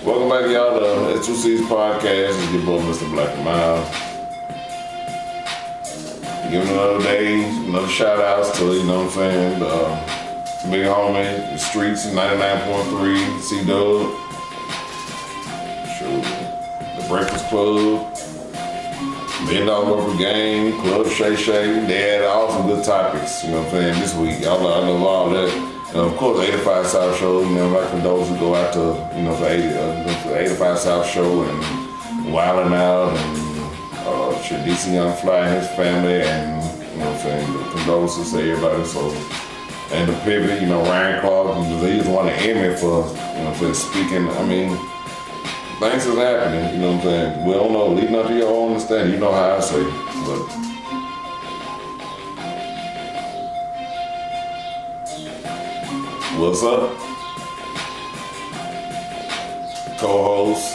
Welcome back, y'all, to S2C's podcast. It's your boy, Mr. Black and Mild. Giving another day, another shout outs to, you know what I'm saying, the big homie, the streets, 99.3, C-Dub. Sure. The Breakfast Club, $1 Worth of Game, Club Shay Shay. They had all some good topics, you know what I'm saying, this week. I love all that. And of course, the 85 South Show, you know, my condolences go out to, you know, the 85 South Show and Wildin' Out and DC Young Fly and his family, and, you know what I'm saying, the condolences to everybody. So, and the pivot, you know, Ryan Clark, he was one of the Emmy for, you know what I'm saying, speaking. I mean, things is happening, you know what I'm saying. We don't know, leading up to your own understanding, you know how I say, but. What's up? Co-host,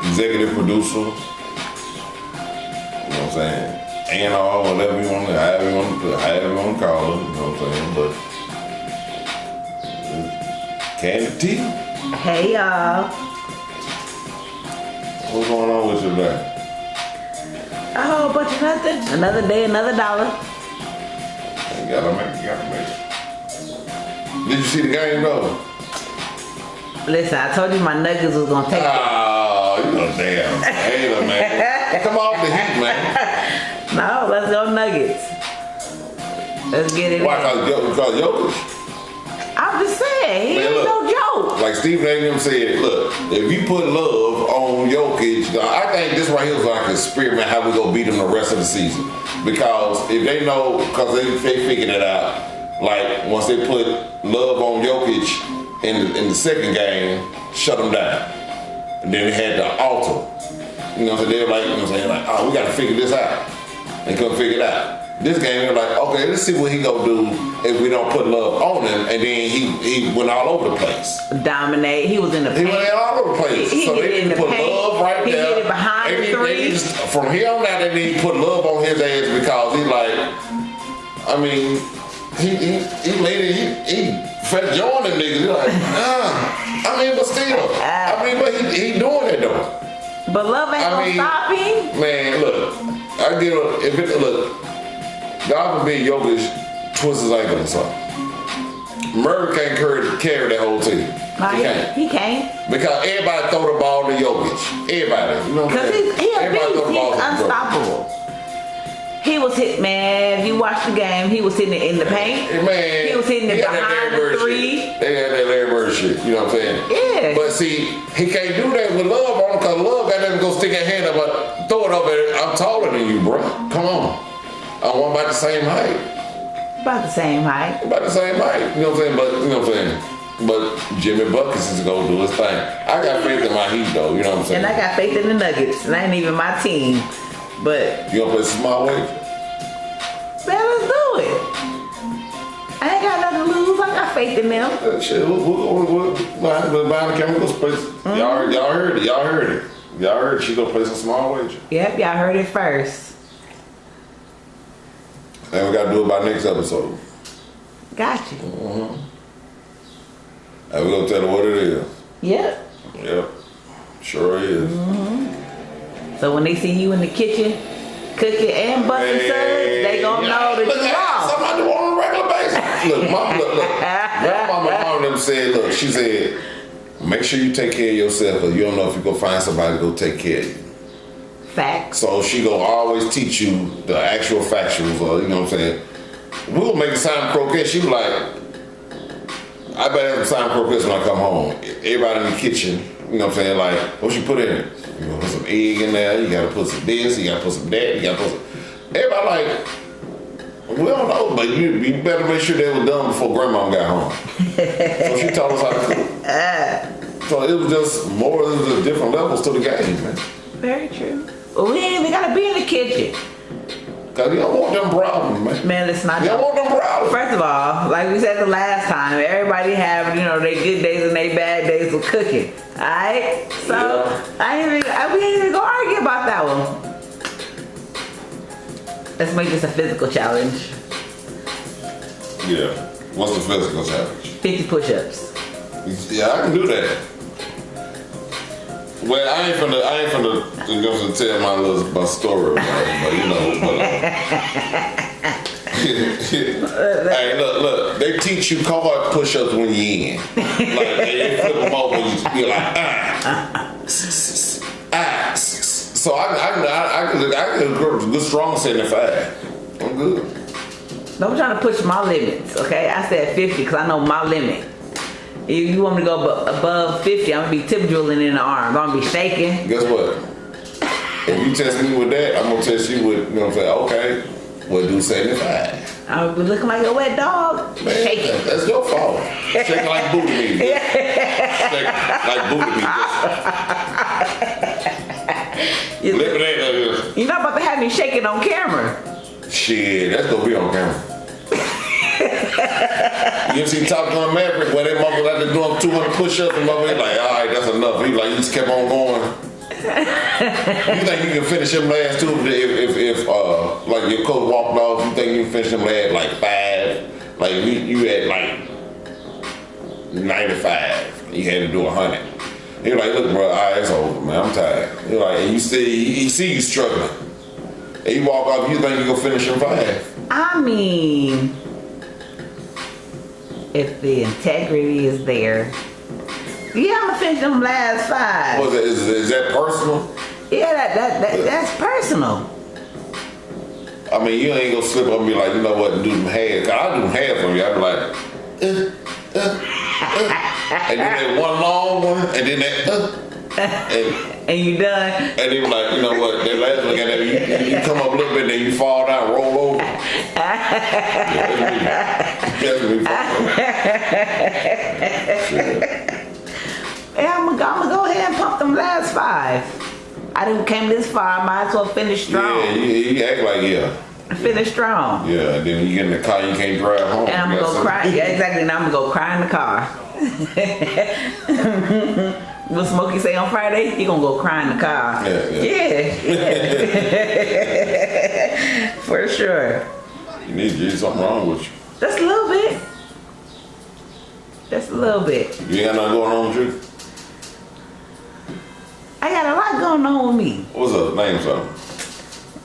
executive producer, you know what I'm saying? A&R, whatever you want to, however you want to call it, you know what I'm saying? But Candie. Hey y'all. What's going on with you today? A whole bunch of nothing. Another day, another dollar. You gotta make it. Did you see the game though? Listen, I told you my Nuggets was gonna take it. Oh, you know damn hater, man. Come off the heat, man. No, let's go Nuggets. Let's get it. Why? Because Jokic? I'm just saying, he ain't no joke. Like Stephen A. them said, look, if you put love on Jokic, I think this right here is like an experiment how we gonna beat them the rest of the season. Because if they know, because they figured it out, like once they put love on Jokic in the second game, shut them down. And then they had the altar. You know what I'm saying? They were like, you know what I'm saying, like, oh, we gotta figure this out. They couldn't figure it out. This game, they're like, okay, let's see what he gonna do if we don't put love on him. And then he went all over the place. Dominate. He was in the paint. He went all over the place. So they didn't put love right there. He hit it behind the three. From here on out, they need to put love on his ass because he like, I mean, he fed join them niggas. He's like, I mean, but still, but he doing it though. But love ain't gonna stop him. Man, look, look, God forbid Jokic twist his ankle or something. Murray can't carry that whole team. He can't. Because everybody throw the ball to Jokic. Everybody, you know what I'm saying? Because he's unstoppable. He was hit, man. If you watch the game, he was hitting it in the paint. Man, he was hitting it behind the three. They had that Larry Bird shit, you know what I'm saying? Yeah. But see, he can't do that with love on him because love got them go stick a hand up and throw it over there. I'm taller than you, bro. Come on. I want about the same height. About the same height. About the same height. You know what I'm saying? But you know what I'm saying? But Jimmy Buckets is gonna do his thing. I got faith in my Heat though, you know what I'm saying? And I got faith in the Nuggets. And I ain't even my team. But you gonna play some small wager? Man, let's do it. I ain't got nothing to lose. I got faith in them. Shit, behind the camera, let's play. Y'all heard it. Y'all heard she gonna play some small wager. Yep, y'all heard it first. And we gotta do it by next episode. Got you. Mm-hmm. And we're gonna tell her what it is. Yep. Sure is. Mm-hmm. So when they see you in the kitchen, cooking and busting suds, they gonna know that you lost. Somebody do on a regular basis. Look, Grandma Mom them said, look, she said, make sure you take care of yourself because you don't know if you're gonna find somebody to go take care of you. Facts. So she gonna always teach you the actual factuals, or you know what I'm saying. We'll make a sign croquette. She was like, I better have a sign croquette when I come home. Everybody in the kitchen, you know what I'm saying, like, what you put in it? You gonna put some egg in there, you gotta put some this, you gotta put some that, you gotta put some... Everybody like, we don't know, but you better make sure they were done before Grandma got home. So she taught us how to cook. So it was just different levels to the game, man. Very true. Well, we ain't even gotta be in the kitchen. Cause you don't want them problems, man. Man, let's not. You don't want them problems. First of all, like we said the last time, everybody have, their good days and their bad days with cooking. Alright? So, we ain't even gonna argue about that one. Let's make this a physical challenge. Yeah. What's the physical challenge? 50 push-ups. Yeah, I can do that. Well, I ain't finna tell my story, but you know. Hey, look, they teach you car push-ups when you in. Like they flip them over and you're like, So I can go good strong 75. I'm good. Don't try to push my limits, okay? I said 50 because I know my limit. If you want me to go above 50, I'm gonna be tip drilling in the arms. I'm gonna be shaking. Guess what? If you test me with that, I'm gonna test you with, you know what I'm saying? Okay, we'll do 75. I'm looking like a wet dog. Man, shaking. That's your fault. Shaking like booty meat. Shaking like booty meat. You're not about to have me shaking on camera. Shit, that's gonna be on camera. You see Top Gun Maverick where that motherfucker out there doing 200 push-ups and motherfucker like, all right, that's enough. He like, he just kept on going. You think you can finish him last two if like your coach walked off? You think you can finish him last like 5? Like you had like 95. You had to do 100. You're like, look, bro, all right, it's over, man. I'm tired. You're like, and you see you struggling. And you walk off, you think you gonna finish him 5? I mean, if the integrity is there, yeah, I'm gonna finish them last 5. What is that personal? Yeah, that's personal. I mean, you ain't gonna slip up and be like, you know what, and do them half. I do them half from you. I be like, and then that one long one, and then that, and you done. And then like, you know what, that last one, and you come up a little bit, then you fall down, roll over. That's me. Yeah, I'm gonna go ahead and pump them last 5. I didn't came this far. I might as well finish strong. Yeah, you act like Finish strong. Yeah, and then when you get in the car, you can't drive home. And I'm gonna go cry. Yeah, exactly. And I'm gonna go cry in the car. What Smokey say on Friday? He gonna go cry in the car. Yeah. For sure. You need to get something wrong with you. Just a little bit. Just a little bit. You ain't got nothing going on with you? I got a lot going on with me. What's up? Name something.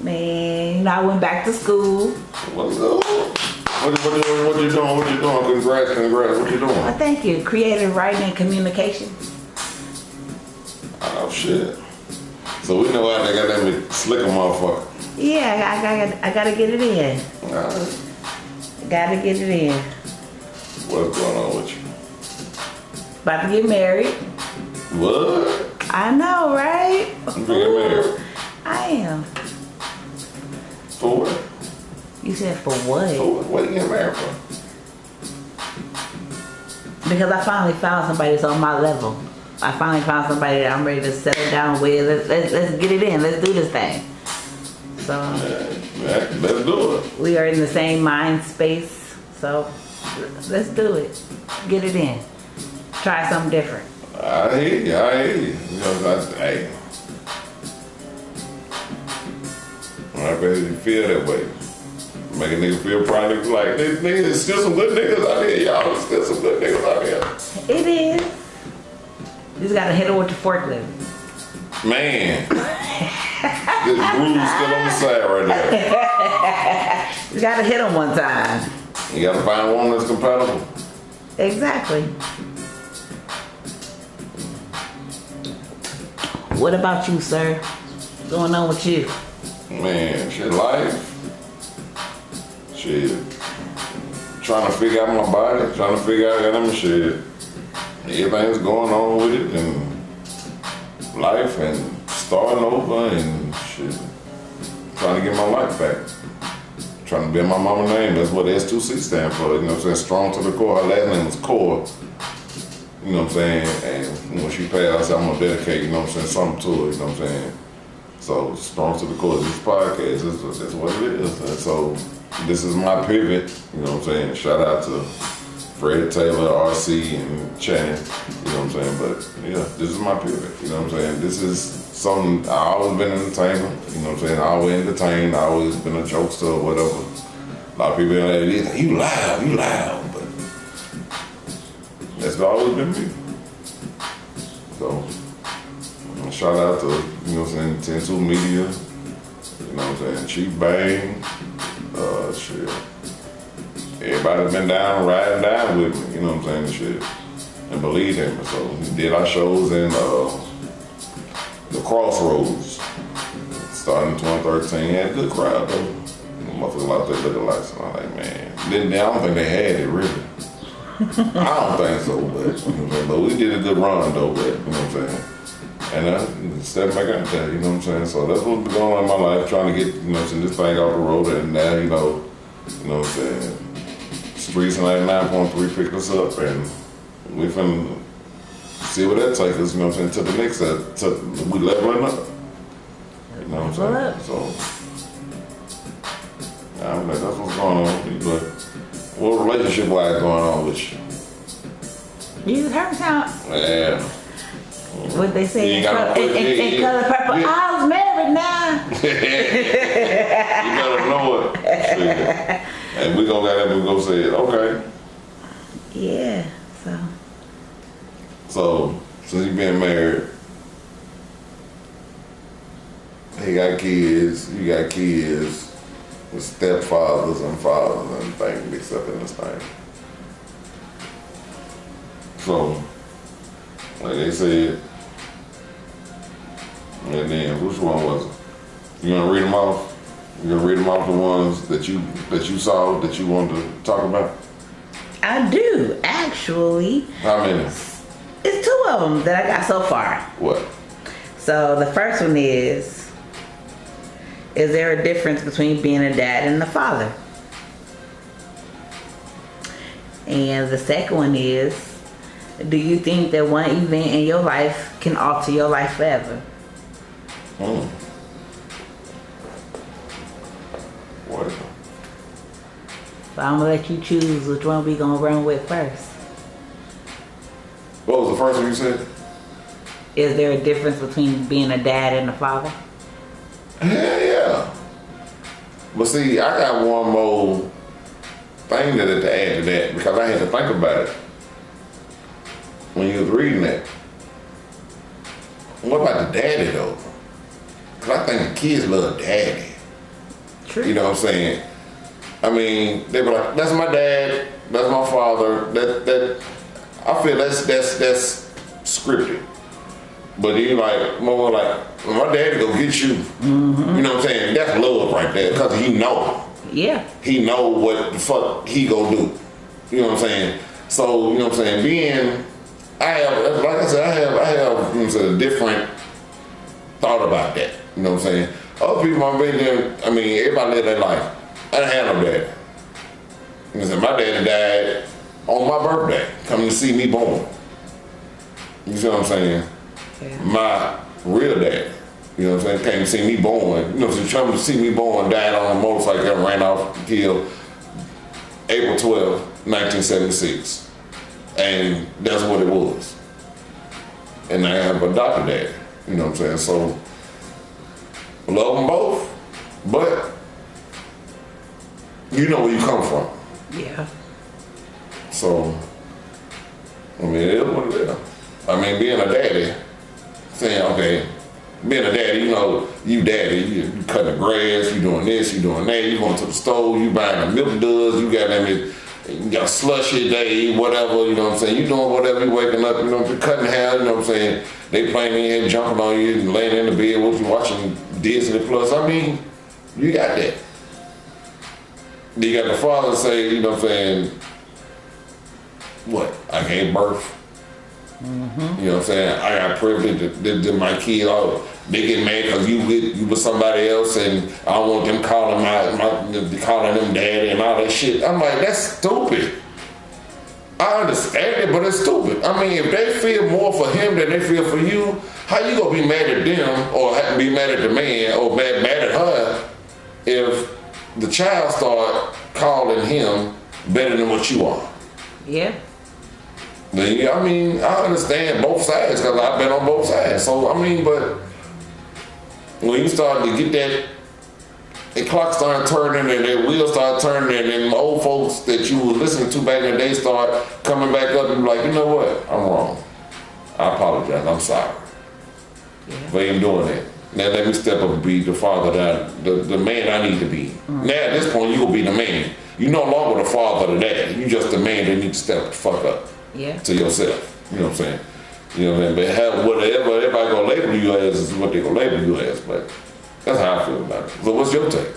Man, I went back to school. What's up? What you doing? What you doing? Congrats. What you doing? Well, thank you. Creative writing and communication. Oh shit. So we know how they got that slicker motherfucker. Yeah, I gotta get it in. Alright. Gotta get it in. What's going on with you? About to get married. What? I know, right? You getting married? I am. For what? You said for what? For what? What are you getting married for? Because I finally found somebody that's on my level. I finally found somebody that I'm ready to settle down with. Let's get it in. Let's do this thing. So let's do it. We are in the same mind space. So let's do it. Get it in. Try something different. I hear you. You know, hey. I bet you feel that way. Make a nigga feel proud. Niggas like, there's still some good niggas out here, y'all. There's still some good niggas out here. It is. You just gotta hit her with the forklift. Man. This bruise still on the side right there. You gotta hit him one time. You gotta find one that's compatible. Exactly. What about you, sir? What's going on with you? Man, shit, life. Shit. Trying to figure out my body, trying to figure out them shit. Everything's going on with it and life and starting over and shit. Trying to get my life back. Trying to bear my mama's name. That's what S2C's stand for. You know what I'm saying? Strong to the core. Her last name was Core. You know what I'm saying? And when she passed, I said, I'm gonna dedicate, you know what I'm saying, something to it, you know what I'm saying? So, Strong to the Core, this podcast, that's what it is. And so, this is my pivot, you know what I'm saying? Shout out to Fred Taylor, RC, and Channing, you know what I'm saying? But, yeah, this is my pivot, you know what I'm saying? This is something, I always been an entertainer, you know what I'm saying? I always entertained, I always been a jokester or whatever. A lot of people are like, you loud, but that's always been me. So, shout out to, you know what I'm saying, 10-2 Media, you know what I'm saying, Chief Bang, shit. Everybody been down, riding down with me, you know what I'm saying, shit. And believed in me. So we did our shows in the Crossroads. Starting in 2013, had a good crowd though. Motherfuckers out there looking like something. I'm like, man. I don't think they had it really. I don't think so, but we did a good run though, but you know what I'm saying? And stepping back out there, you know what I'm saying? So that's what's been going on in my life, trying to get, you know what I'm saying, this thing off the road, and now, you know what I'm saying? Streets 99.3 picked us up, and we finna see where that takes us, you know what I'm saying, to the next step, we leveling up. You know what I'm saying? So, I don't know, that's what's going on with you, but what relationship-wise going on with you? You heard how? Yeah. What they say in color purple. I was married now. You better know it. Shit. And we gonna let him go say it. Okay. Yeah. So since you been married, he got kids. You got kids with stepfathers and fathers and things mixed up in this thing. So, like they said, and then which one was it? You gonna read them off? You gonna read them off the ones that you saw that you wanted to talk about? I do, actually. How many? It's 2 of them that I got so far. What? So the first one is there a difference between being a dad and a father? And the second one is, do you think that one event in your life can alter your life forever? What? So I'm gonna let you choose which one we gonna run with first. What was the first one you said? Is there a difference between being a dad and a father? Hell yeah. But see, I got one more thing to add to that because I had to think about it when you was reading that. What about the daddy though? Because I think the kids love daddy. True. You know what I'm saying? I mean, they be like, that's my dad, that's my father, that I feel that's scripted. But you like more like, my daddy go get you. Mm-hmm. You know what I'm saying? That's love right there, because he know. Yeah. He know what the fuck he gonna do. You know what I'm saying? So, you know what I'm saying? I have, like I said, I have you know what I'm saying, a different thought about that. You know what I'm saying? Other people might be there, I mean, everybody live their life. I didn't have no daddy. You know what I'm saying? My daddy died on my birthday, coming to see me born. You see what I'm saying? Yeah. My real dad, you know what I'm saying, came to see me born. You know, so coming to see me born, died on a motorcycle and ran off, killed April 12, 1976. And that's what it was. And I have a adopted dad, you know what I'm saying? So, love them both, but you know where you come from. Yeah. So, I mean, it is what it is. I mean, being a daddy, saying, okay, being a daddy, you know, you daddy, you cutting the grass, you doing this, you doing that, you going to the store, you buying the milk duds, you got them, you got slushy day, whatever, you know what I'm saying, you doing whatever, you waking up, you know, you cutting hair, you know what I'm saying, they playing in here, jumping on you, and laying in the bed with you, watching Disney Plus. I mean, you got that. Then you got the father say, you know what I'm saying, what, I gave birth. Mm-hmm. You know what I'm saying? I got privilege to my kid. Oh, they get mad because you with somebody else, and I don't want them calling calling them daddy and all that shit. I'm like, that's stupid. I understand it, but it's stupid. I mean, if they feel more for him than they feel for you, how you gonna be mad at them or be mad at the man or mad at her if the child start calling him better than what you are? Yeah. Yeah, I mean, I understand both sides because I've been on both sides. So, I mean, but when you start to get that, the clock start turning and the wheels start turning and then old folks that you were listening to back in the day start coming back up and be like, you know what, I'm wrong. I apologize, I'm sorry. for him doing that. Now let me step up and be the father the man I need to be. Now at this point you will be the man. You're no longer the father of that. You just the man that needs to step the fuck up to yourself. You know what I'm saying? You know what I mean? But have whatever everybody gonna label you as is what they gonna label you as. But that's how I feel about it. So what's your take?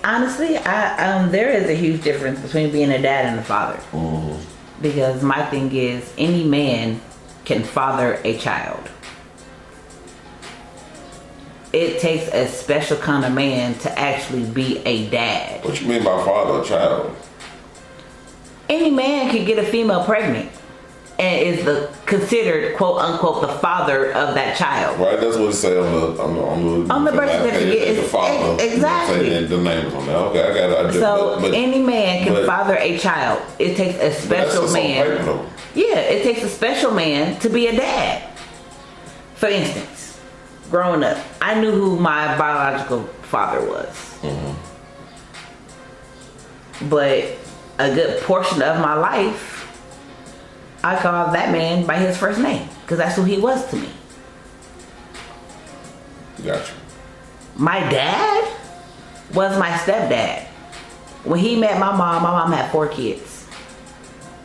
Honestly, there is a huge difference between being a dad and a father. Because my thing is, any man can father a child. It takes a special kind of man to actually be a dad. What you mean by father a child? Any man can get a female pregnant and is considered quote unquote the father of that child. Right, that's what it say on the birth certificate. It's the father. Exactly. The name is on there. Okay, I got it. So any man can father a child. It takes a special man. Yeah, it takes a special man to be a dad. For instance, growing up, I knew who my biological father was. But a good portion of my life, I called that man by his first name because that's who he was to me. Gotcha. My dad was my stepdad. When he met my mom had 4 kids.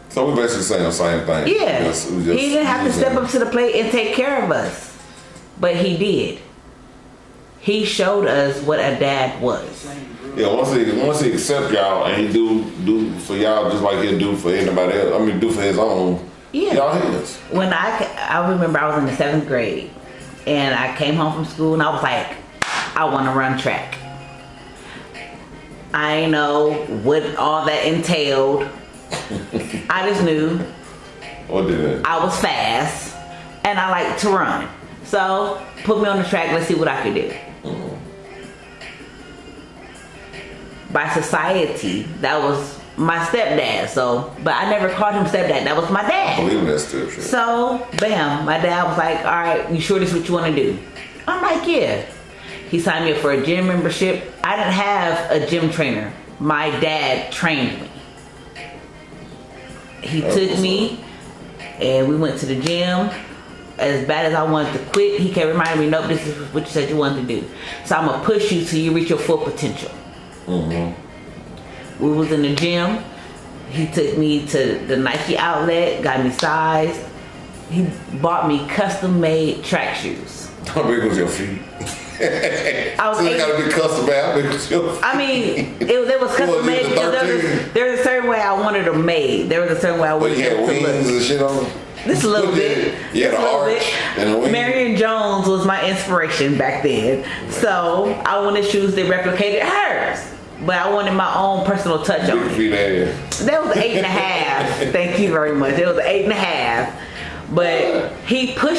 So we're basically saying the same thing. Yeah. He didn't have to step up to the plate and take care of us. But he did. He showed us what a dad was. Yeah, once he accept y'all and he do for y'all just like he'll do for anybody else. I mean, do for his own. Yeah. Y'all his. When I remember I was in the 7th grade and I came home from school and I was like, I want to run track. I ain't know what all that entailed. I just knew What did it? I was fast and I like to run. So put me on the track, let's see what I can do. By society, that was my stepdad. So, but I never called him stepdad. That was my dad. I believe that's still true. So, bam, my dad was like, all right, you sure this is what you want to do? I'm like, yeah. He signed me up for a gym membership. I didn't have a gym trainer. My dad trained me. He took me and we went to the gym. As bad as I wanted to quit, he kept reminding me, nope, this is what you said you wanted to do. So I'm going to push you till you reach your full potential. We was in the gym. He took me to the Nike outlet, got me sized. He bought me custom made track shoes. How big was your feet? I was so they gotta be custom made. How big was your feet? I mean, it was custom made because there's a certain way I wanted them made. There was a certain way I wanted them to look. You had wings and shit on them? Just a little bit. Yeah, the arch and the wings. Marion Jones was my inspiration back then. So I wanted shoes that replicated hers. But I wanted my own personal touch on it. That was 8.5. Thank you very much. It was 8.5. But he pushed